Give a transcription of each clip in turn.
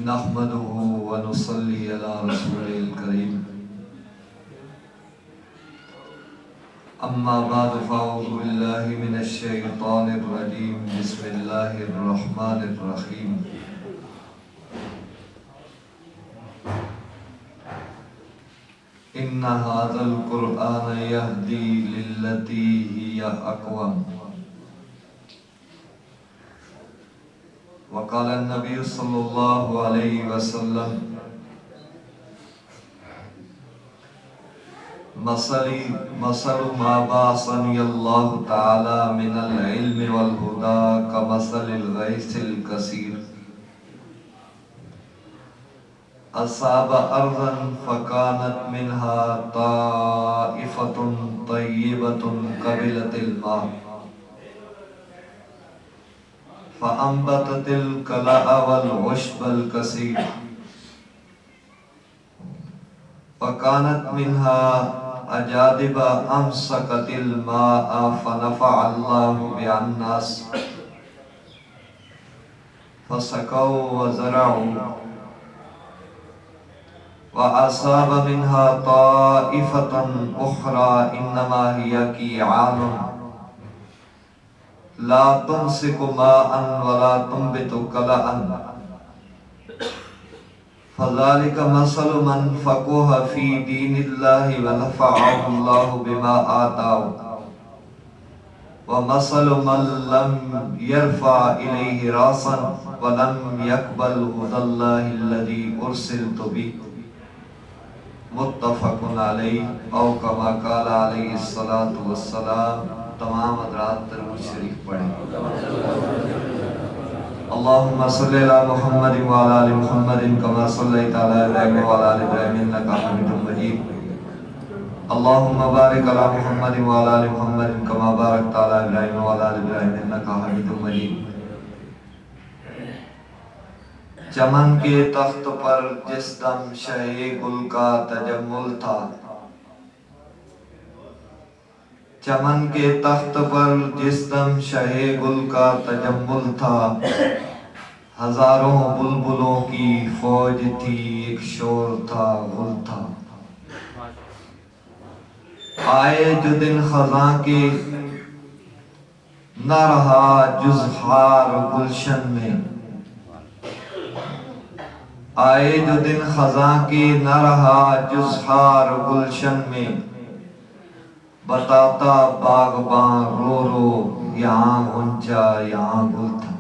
نحمده ونصلي على رسوله الكريم أما بعد فأعوذ بالله من الشيطان الرجيم بسم الله الرحمن الرحيم إن هذا القرآن يهدي للتي هي أقوم وقال النبي صلى الله عليه وسلم مثل ما بعثني الله تعالى من العلم والهدى كمثل الغيث الكثير أصاب أرضا فكانت منها طائفة طيبة قبلت الماء فأنبتت الكلاء والعشب الكثير فكانت منها أجادب أمسكت الماء فنفع الله بها الناس فسقوا وزرعوا وأصاب منها طائفة أخرى إنما هي كيعان لا تمسك ماء ولا تنبت كلاء فذلك مثل من فقه في دين الله ونفعه الله بما آتاه ومثل من لم يرفع إليه راسا ولم يقبل هدى الله الذي أرسلت به متفق علیہ او کما قال علیہ الصلوۃ والسلام۔ تمام حضرات درود شریف پڑھیں۔ اللهم صل علی محمد وعلی آل محمد کما صلیت علی ابراہیم وعلی آل ابراہیم انک حمید مجید۔ اللهم بارک علی محمد وعلی آل محمد کما بارکت علی ابراہیم وعلی آل ابراہیم انک حمید مجید۔ چمن کے تخت پر جس دم شہ گل کا تجمل تھا، چمن کے تخت پر جس دم شہ گل کا تجمل تھا، ہزاروں بلبلوں کی فوج تھی، ایک شور تھا، غل تھا۔ آئے جو دن خزاں کے نہ رہا جز خار گلشن میں، آئے جو دن خزاں کے نہ رہا جز خار گلشن میں، بتاتا باغباں رو رو یہاں غنچہ یہاں گل تھا۔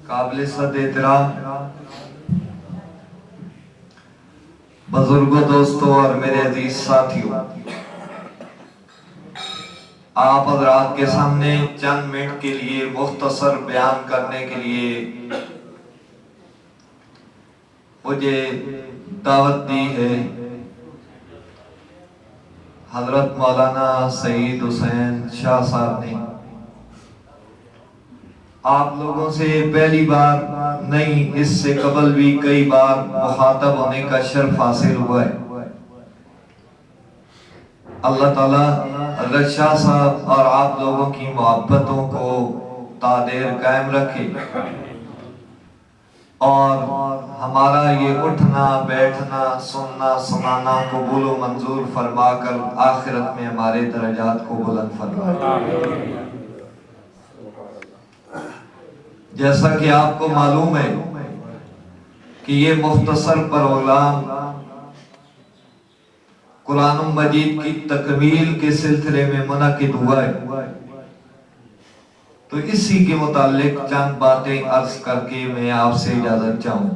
قابل صد احترام بزرگوں، دوستوں اور میرے عزیز ساتھیوں، آپ حضرات کے سامنے چند منٹ کے لیے مختصر بیان کرنے کے لیے مجھے دعوت دی ہے حضرت مولانا سعید حسین شاہ صاحب نے۔ آپ لوگوں سے پہلی بار نہیں، اس سے قبل بھی کئی بار مخاطب ہونے کا شرف حاصل ہوا ہے۔ اللہ تعالیٰ حضرت شاہ صاحب اور آپ لوگوں کی محبتوں کو تا دیر قائم رکھے، اور ہمارا یہ اٹھنا بیٹھنا سننا سنانا قبول و منظور فرما کر آخرت میں ہمارے درجات کو بلند فرمائے۔ جیسا کہ آپ کو معلوم ہے کہ یہ مختصر پروگرام قرآن مجید کی تکمیل کے سلسلے میں منعقد ہوا ہے، تو اسی کے متعلق چند باتیں عرض کر کے میں آپ سے اجازت چاہوں۔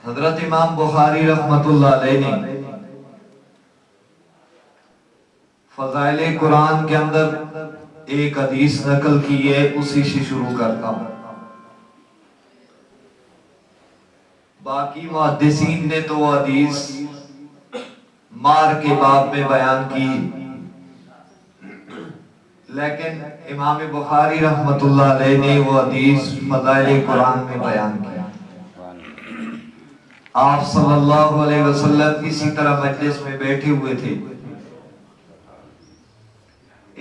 حضرت امام بخاری رحمت اللہ علیہ نے فضائل قرآن کے اندر ایک حدیث نقل کی ہے، اسی سے شروع کرتا ہوں۔ باقی محدثین نے تو وہ حدیث مار کے باب میں بیان کی، لیکن امام بخاری رحمت اللہ علیہ نے وہ حدیث فضائل قرآن میں بیان کی۔ آپ صلی اللہ علیہ وسلم اسی طرح مجلس میں بیٹھے ہوئے تھے،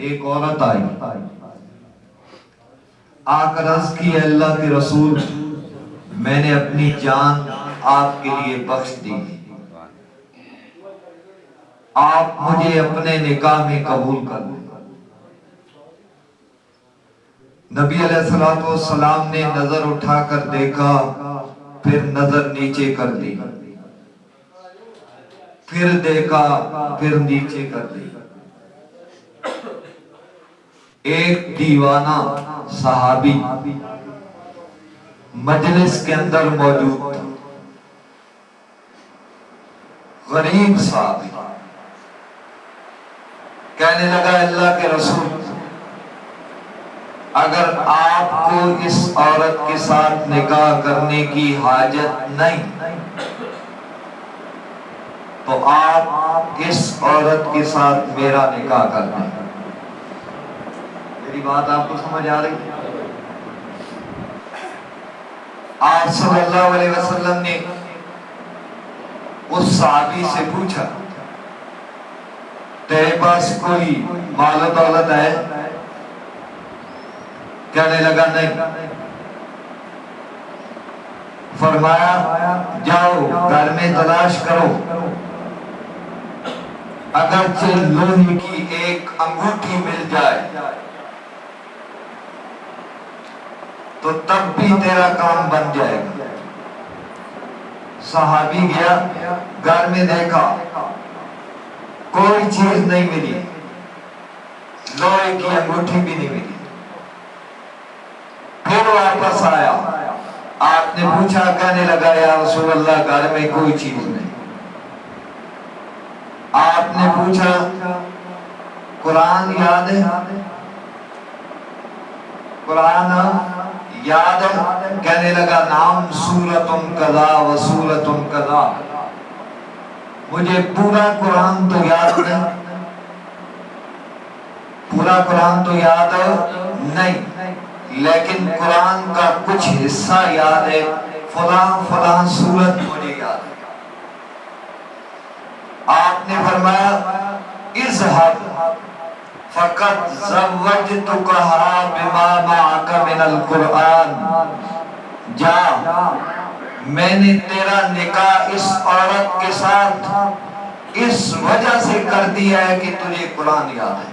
ایک عورت آئی، آ کر عرض کی اللہ کے رسول میں نے اپنی جان آپ کے لیے بخش دی، آپ مجھے اپنے نکاح میں قبول کر لیں۔ نبی علیہ السلام نے نظر اٹھا کر دیکھا، پھر نظر نیچے کر دی، پھر دیکھا، پھر نیچے کر دی۔ ایک دیوانہ صحابی مجلس کے اندر موجود تھا، غریب صحابی، کہنے لگا اللہ کے رسول اگر آپ کو اس عورت کے ساتھ نکاح کرنے کی حاجت نہیں تو آپ اس عورت کے ساتھ میرا نکاح کر دیں۔ میری بات آپ کو سمجھ آ رہی ہے؟ آپ صلی اللہ علیہ وسلم نے اس صحابی سے پوچھا تیرے پاس کوئی مال و دولت ہے؟ کہنے لگا نہیں۔ فرمایا جاؤ گھر میں تلاش کرو، اگرچہ لوہے کی ایک انگوٹھی مل جائے تو تب بھی تیرا کام بن جائے گا۔ صحابی گیا، گھر میں دیکھا کوئی چیز نہیں ملی، لوہے کی انگوٹھی بھی نہیں ملی۔ پھر واپس آیا، آپ نے پوچھا، کہنے لگا یا رسول اللہ گھر میں کوئی چیز نہیں۔ آپ نے پوچھا قرآن یاد ہے؟ قرآن یاد ہے؟ کہنے لگا نام سورۃ کذا و سورۃ کذا۔ مجھے پورا قرآن تو یاد نہیں، پورا قرآن تو یاد نہیں، لیکن قرآن کا کچھ حصہ یاد ہے، فلاں فلاں سورت مجھے یاد ہے۔ آپ نے فرمایا اذهب فقد زوجتکہا بما معک من القرآن، جا میں نے تیرا نکاح اس عورت کے ساتھ اس وجہ سے کر دیا ہے کہ تجھے قرآن یاد ہے۔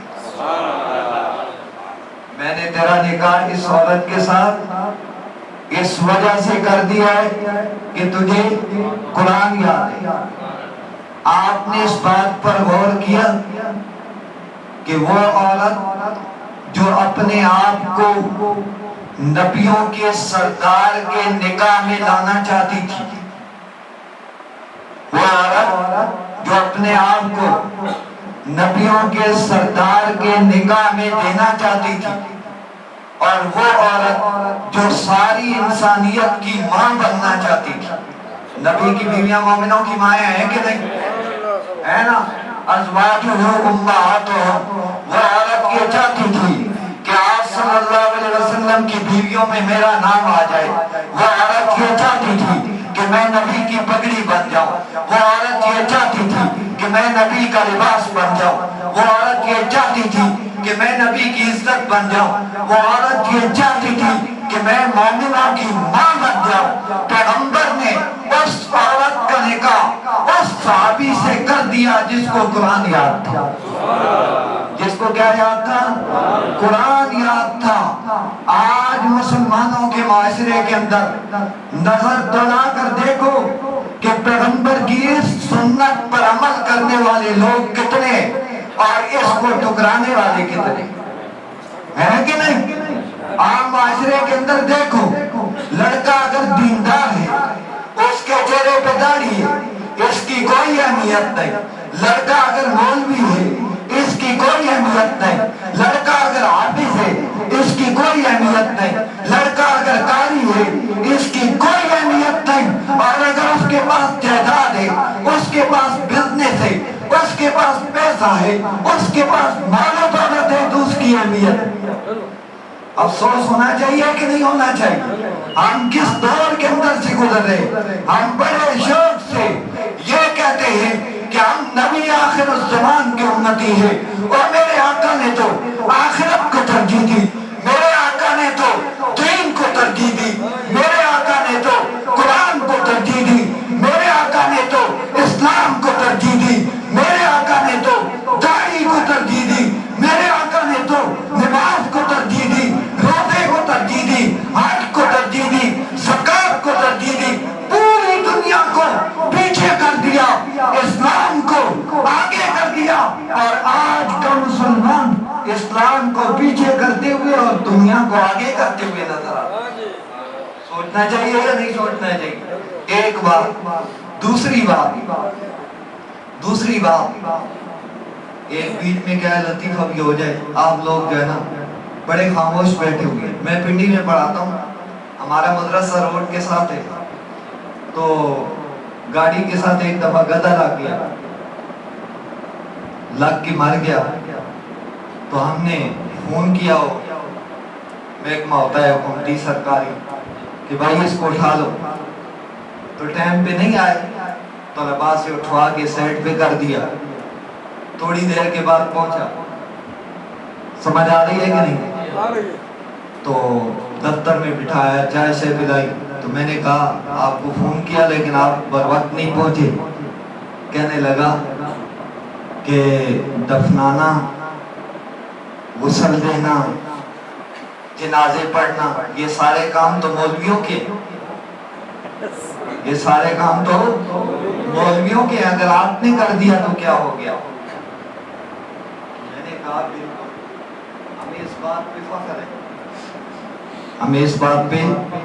میں نے تیرا نکاح اس عورت کے ساتھ اس وجہ سے کر دیا ہے کہ تجھے قرآن یاد ہے۔ آپ نے اس بات پر غور کیا کہ وہ عورت جو اپنے آپ کو نبیوں کے سردار کے نکاح میں لانا چاہتی تھی، وہ عورت جو اپنے آپ کو نبیوں کے سردار کے نکاح میں دینا چاہتی تھی، اور وہ عورت جو ساری انسانیت کی ماں بننا چاہتی تھی۔ نبی کی بیویاں مومنوں کی مائیں ہیں کہ نہیں؟ ہے نا؟ ازواجہ امہاتہم، وہ عورت یہ چاہتی تھی کہ آپ صلی اللہ علیہ وسلم کی بیویوں میں میرا نام آ جائے۔ وہ عورت یہ چاہتی تھی کہ میں نبی کی پگڑی بن جاؤں۔ وہ عورت یہ چاہتی تھی کہ میں نبی کا لباس بن جاؤں۔ وہ عورت یہ چاہتی تھی کہ میں نبی کی عزت بن جاؤں۔ وہ عورت یہ چاہتی تھی کہ میں مومنوں کی ماں بن جاؤں۔ پیغمبر نے اس عورت کا نکاح اس صحابی سے کر دیا جس کو قرآن یاد تھا۔ جس کو کیا یاد تھا؟ قرآن یاد تھا۔ آج مسلمانوں کے معاشرے کے اندر نظر دوڑا کر دیکھو کہ پیغمبر کی اس سنت پر عمل کرنے والے لوگ کتنے اور اس کو ٹکرانے والے کتنے ہیں کہ نہیں؟ عام معاشرے کے اندر دیکھو، لڑکا اگر دیندار ہے، اس کے چہرے پہ داڑھی ہے، اس کی کوئی اہمیت نہیں۔ لڑکا اگر مولوی ہے، اس کی کوئی اہمیت نہیں۔ لڑکا اگر حافظ ہے، اس کی کوئی اہمیت نہیں۔ لڑکا اگر قاری ہے، اس کی کوئی اہمیت نہیں۔ اور اگر اس کے پاس جائیداد ہے، اس کے پاس بزنس ہے، اس کے پاس پیسہ ہے، اس کے پاس مال و دولت ہے تو اس کی اہمیت۔ افسوس ہونا چاہیے کہ نہیں ہونا چاہیے؟ ہم کس دور کے اندر سے گزر رہے؟ ہم بڑے شوق سے یہ کہتے ہیں کہ کہ ہم نبی آخر الزمان کی امتی ہے، اور میرے آقا نے تو آخرت کو ترجیح دی، میرے آقا نے تو دین کو ترجیح دی، میرے آقا نے تو قرآن کو ترجیح دی، میرے آقا نے تو اسلام کو ترجیح دی، میرے آقا نے تو داڑھی کو ترجیح دی، میرے آقا نے تو نماز کو ترجیح دی، روزے کو ترجیح دی، حج کو ترجیح دی، زکات کو ترجیح دی، پوری دنیا کو پیچھے کر دیا، اسلام کو آگے کر دیا، اور آج کا مسلمان اسلام کو پیچھے کرتے ہوئے اور دنیا کو آگے کرتے ہوئے نظر آتا ہے۔ سوچنا چاہیے یا نہیں سوچنا چاہیے؟ ایک بات۔ دوسری بات ایک بیچ میں کیا ہے، لطیفہ بھی ہو جائے، آپ لوگ جو ہے نا بڑے خاموش بیٹھے ہوئے، میں پنڈی میں پڑھاتا ہوں، ہمارا مدرسہ روڈ کے ساتھ ہے، تو گاڑی کے ساتھ ایک دفعہ گدھا لگ کے مر گیا، تو ہم نے فون کیا، ہو محکمہ ہوتا ہے حکومتی سرکاری کہ بھائی اس کو اٹھا لو، تو ٹائم پہ نہیں آئے، طلباء سے اٹھوا کے سیٹ پہ کر دیا، تھوڑی دیر کے بعد پہنچا، سمجھ آ رہی ہے کہ نہیں؟ تو دفتر میں بٹھایا، چائے سے پلائی، تو میں نے کہا آپ کو فون کیا لیکن آپ بر وقت نہیں پہنچے، کہنے لگا کہ دفنانا، غسل دینا، جنازے پڑھنا، یہ سارے کام تو مولویوں کے، یہ سارے کام تو مولویوں کے، اگر آپ نے کر دیا تو کیا ہو گیا؟ میں نے کہا بالکل، ہمیں اس بات پہ فخر ہے، ہمیں اس بات پہ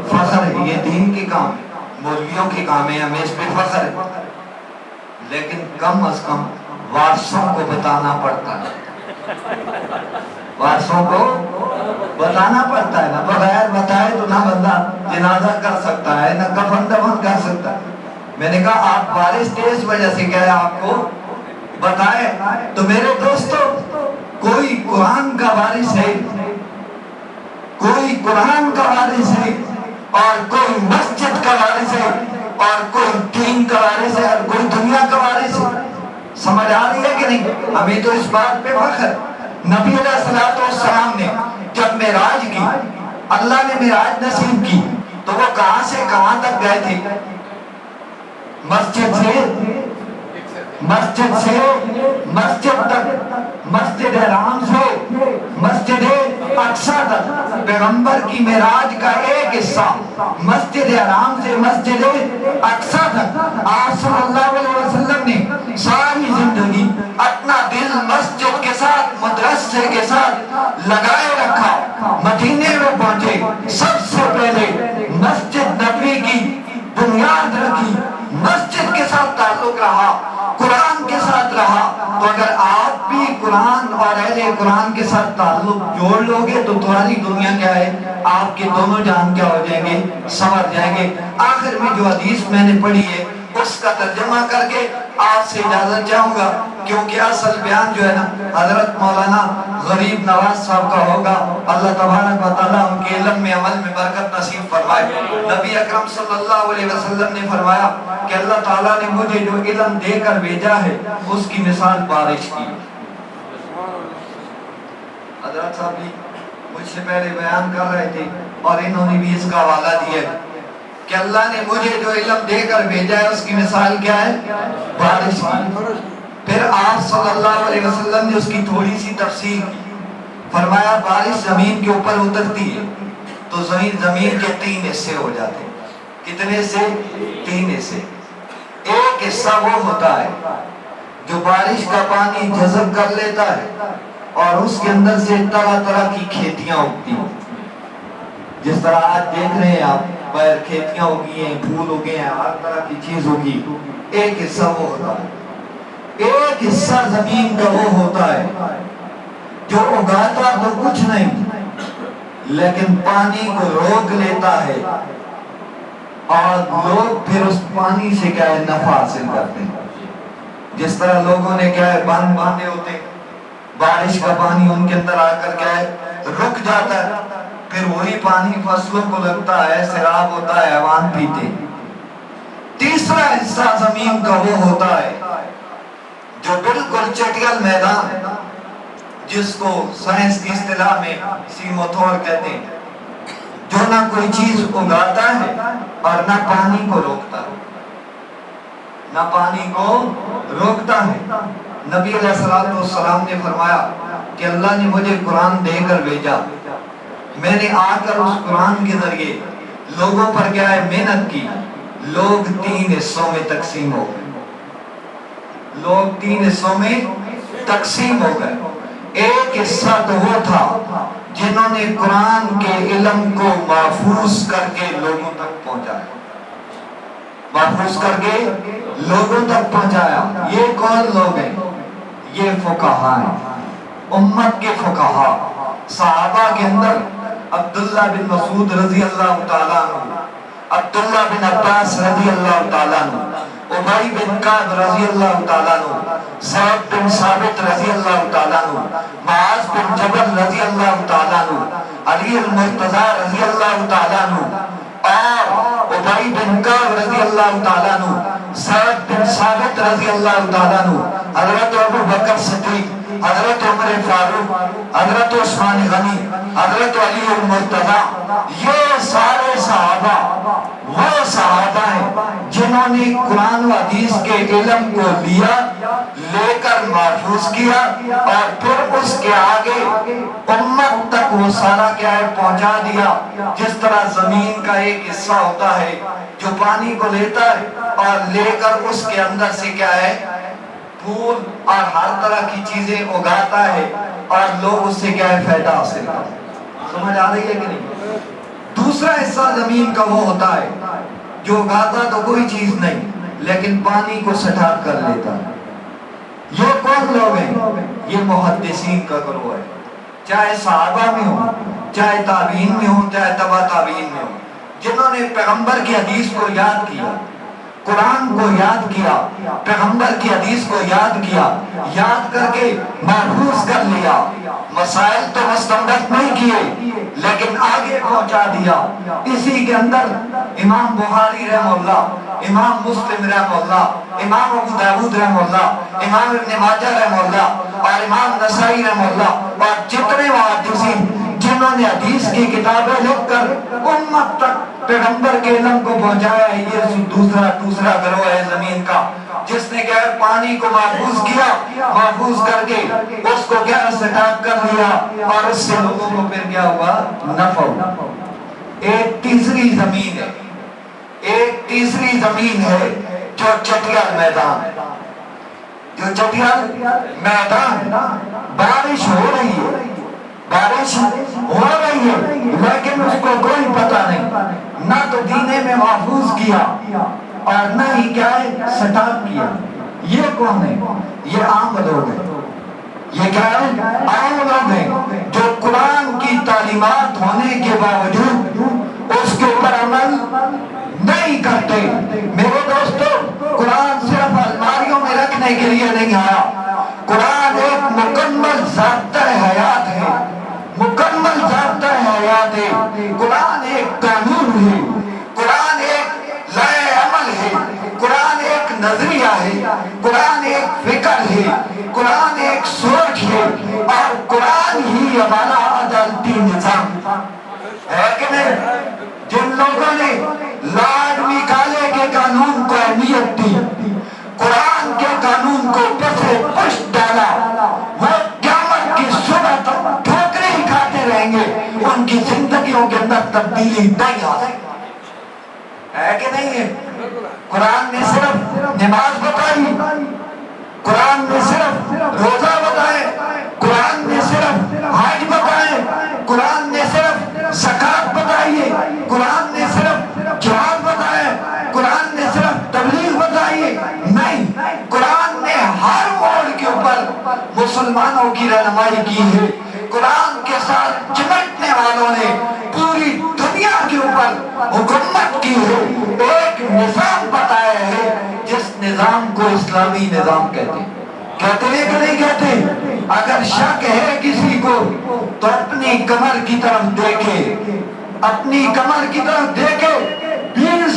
فخر ہے، یہ دین کے کام ہے، مولویوں کے کام ہے، ہمیں اس پہ فخر ہے، لیکن کم از کم وارثوں کو بتانا پڑتا ہے، وارثوں کو بتانا پڑتا ہے نا، بغیر بتائے تو نہ بندہ جنازہ کر سکتا ہے، نہ کفن دفن کر سکتا ہے۔ میں نے کہا آپ وارث تھے اس وجہ سے کیا ہے آپ کو بتائے، تو میرے دوستو کوئی قرآن کا وارث ہے، کوئی قرآن کا وارث ہے، اور کوئی مسجد کا وارث ہے، اور کوئی دین کا وارث ہے، اور کوئی دنیا کا وارث ہے، سمجھ آ رہی ہے کہ نہیں؟ ہمیں تو اس بات پہ فخر۔ نبی علیہ السلام نے جب معراج کی، اللہ نے معراج نصیب کی، تو وہ کہاں سے کہاں تک گئے تھے؟ مسجد مسجد تک، مسجد حرام سے مسجد اقصی تک، پیغمبر کی معراج کا ایک حصہ مسجد حرام سے مسجد اقصی تک، آپ صلی اللہ علیہ وسلم نے ساری زندگی اپنا دل مسجد کے ساتھ، مدرسے کے ساتھ لگائے رکھا، مدینے میں پہنچے، سب سے پہلے مسجد نبوی کی بنیاد رکھی، مسجد کے ساتھ تعلق رہا، قرآن کے ساتھ رہا۔ تو اگر آپ بھی قرآن اور اہل قرآن کے ساتھ تعلق جوڑ لو گے تو تمہاری دنیا کیا ہے، آپ کے دونوں جان کیا ہو جائیں گے، سمجھ جائیں گے۔ آخر میں جو حدیث میں نے پڑھی ہے اس کا ترجمہ کر کے آپ سے اجازت چاہوں گا، کیونکہ اصل بیان جو ہے نا حضرت مولانا غریب نواز صاحب کا ہوگا، اللہ تبارک و تعالیٰ ان کے علم میں عمل میں برکت نصیب فرمائے۔ نبی اکرم صلی اللہ علیہ وسلم نے فرمایا کہ اللہ تعالیٰ نے مجھے جو علم دے کر بھیجا ہے اس کی مثال بارش کی۔ حضرت صاحب بھی مجھ سے پہلے بیان کر رہے تھے اور انہوں نے بھی اس کا حوالہ دیا کہ اللہ نے مجھے جو علم دے کر بھیجا ہے اس کی مثال کیا ہے، بارش کی۔ پھر آپ صلی اللہ علیہ وسلم نے اس کی تھوڑی سی تفصیل کی، فرمایا بارش زمین کے اوپر اترتی ہے تو زمین کے 3 حصے ہو جاتے ہیں۔ کتنے سے؟ 3 حصے۔ ایک حصہ وہ ہوتا ہے جو بارش کا پانی جذب کر لیتا ہے اور اس کے اندر سے طرح طرح کی کھیتیاں اگتی ہیں، جس طرح آج دیکھ رہے ہیں آپ، باہر کھیتیاں اگی ہیں، پھول اگے ہیں، ہر طرح کی چیز اگی۔ ایک حصہ وہ ہوتا ہے۔ ایک حصہ زمین کا وہ ہوتا ہے جو اگاتا تو کچھ نہیں لیکن پانی کو روک لیتا ہے، اور لوگ پھر اس پانی سے کیا ہے، نفع حاصل کرتے ہیں۔ جس طرح لوگوں نے کیا ہے، باندھ باندھے ہوتے، بارش کا پانی ان کے اندر آ کر کیا ہے، رک جاتا ہے، پھر وہی پانی فصلوں کو لگتا ہے، سیراب ہوتا ہے، حیوان پیتے۔ تیسرا حصہ زمین کا وہ ہوتا ہے جو بالکل چٹیل میدان جس کو سائنس کی اصطلاح میں سیموتھور کہتے ہیں، جو نہ کوئی چیز اگاتا ہے اور نہ پانی کو روکتا ہے، نہ پانی کو روکتا ہے۔ نبی علیہ السلام نے فرمایا کہ اللہ نے مجھے قرآن دے کر بھیجا، میں نے آ کر اس قرآن کے ذریعے لوگوں پر کیا ہے محنت کی، لوگ 3 حصوں میں تقسیم ہو گئے، لوگ 3 حصوں میں تقسیم ہو گئے۔ ایک حصہ تو وہ تھا جنہوں نے قرآن کے علم کو محفوظ کر کے لوگوں تک پہنچایا، محفوظ کر کے لوگوں تک پہنچایا۔ یہ کون لوگ ہیں؟ یہ فقہاء ہیں، امت کے فقہاء۔ صحابہ کے اندر عبداللہ بن مسعود رضی اللہ تعالیٰ عنہ، عبداللہ بن عباس رضی اللہ تعالیٰ عنہ، ابی بن کعب رضی اللہ تعالیٰ عنہ، زید بن ثابت رضی اللہ تعالیٰ عنہ، معاذ بن جبل رضی اللہ تعالیٰ عنہ، علی المرتضی رضی اللہ تعالیٰ عنہ، اور ابی بن کعب رضی اللہ تعالیٰ عنہ، زید بن ثابت رضی اللہ تعالیٰ عنہ، حضرت ابو بکر صدیق، حضرت عمر فاروق، حضرت عثمان غنی، حضرت علی المرتضی، یہ سارے صحابہ وہ صحابہ ہیں جنہوں نے قرآن و حدیث کے علم کو لیا، لے کر محفوظ کیا، اور پھر اس کے آگے امت تک وہ سارا کیا ہے پہنچا دیا۔ جس طرح زمین کا ایک حصہ ہوتا ہے جو پانی کو لیتا ہے اور لے کر اس کے اندر سے کیا ہے پھول اور ہر طرح کی چیزیں اگاتا ہے، اور لوگ اس سے کیا ہے فائدہ حاصل کرتے ہیں۔ سمجھ آ رہی ہے کہ نہیں؟ دوسرا حصہ زمین کا وہ ہوتا ہے جو اگاتا تو کوئی چیز نہیں لیکن پانی کو سٹھا کر لیتا ہے۔ یہ کون لوگ ہیں؟ یہ محدثین کا گروہ ہے، چاہے صحابہ میں ہوں، چاہے تابعین میں ہوں، چاہے تبع تابعین میں ہوں، جنہوں نے پیغمبر کی حدیث کو یاد کیا، قرآن کو یاد کیا، پیغمبر کی حدیث کو یاد کیا، یاد کر کے محفوظ کر لیا، مسائل تو مستنبط نہیں کیے لیکن آگے پہنچا دیا۔ اسی کے اندر امام بخاری رحمہ اللہ، امام مسلم رحمہ اللہ، امام ابو داؤد رحمہ اللہ، امام ابن ماجہ رحمہ اللہ، اور امام نسائی رحمہ اللہ، اور جتنے محدثین جنہوں نے حدیث کی کتابیں لکھ کر امت تک پیغمبر کے علم کو پہنچایا ہے، یہ دوسرا گروہ ہے زمین کا، جس نے کیا پانی کو محفوظ کیا، محفوظ کر کے اس کو کیا سٹاپ کر لیا، اور اس سے لوگوں کو پھر کیا ہوا نفع۔ ایک تیسری زمین ہے، ایک تیسری زمین ہے جو چٹیل میدان، جو چٹیل میدان، بارش ہو رہی ہے، بارش ہو رہی ہے لیکن اس کو کوئی پتہ نہیں، نہ تو دینے میں محفوظ کیا اور نہ ہی کیا ہے سٹاپ کیا۔ یہ کون ہے؟ یہ عام لوگ ہیں، یہ کیا ہے عام لوگ ہیں جو قرآن کی تعلیمات ہونے کے باوجود اس کے اوپر عمل نہیں کرتے۔ میرے دوستو، قرآن صرف الماریوں میں رکھنے کے لیے نہیں آیا، قرآن ایک مکمل ضابطہ حیات ہے، مکمل ضابطہ حیات ہے، قرآن ایک قانون ہے، قرآن ایک لائے عمل ہے، قرآن ایک نظریہ ہے، قرآن ایک فکر ہے، قرآن ایک سوچ ہے، اور قرآن ہی ہمارا عدالتی نظام ہے کہ نہیں؟ جن لوگوں نے لارڈ میکالے کے قانون کو اہمیت دی، قرآن کے قانون کو پسے پشت ڈالا، وہ قیامت کی صبح تک ٹھوکریں ہی کھاتے رہیں گے، ان کی زندگیوں کے اندر تبدیلی نہیں آ سکتی ہے کہ نہیں ہے؟ قرآن نے صرف نماز بتائی، قرآن نے صرف روزہ بتائے، قرآن نے صرف حج بتائے، قرآن نے صرف زکات بتائی ہے، قرآن نے صرف جہاد بتائے، قرآن نے صرف تبلیغ بتائی ہے، نہیں، قرآن نے ہر موڑ کے اوپر مسلمانوں کی رہنمائی کی ہے۔ قرآن کے ساتھ چمٹنے والوں نے پوری دنیا کے اوپر حکومت کی ہے، ایک نظام بتایا ہے جس نظام کو اسلامی نظام کہتے ہیں۔ کہتے ہیں کہ نہیں کہتے؟ اگر شک ہے کسی کو تو اپنی کمر کی طرف دیکھے، اپنی کمر کی طرف دیکھے، 20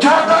14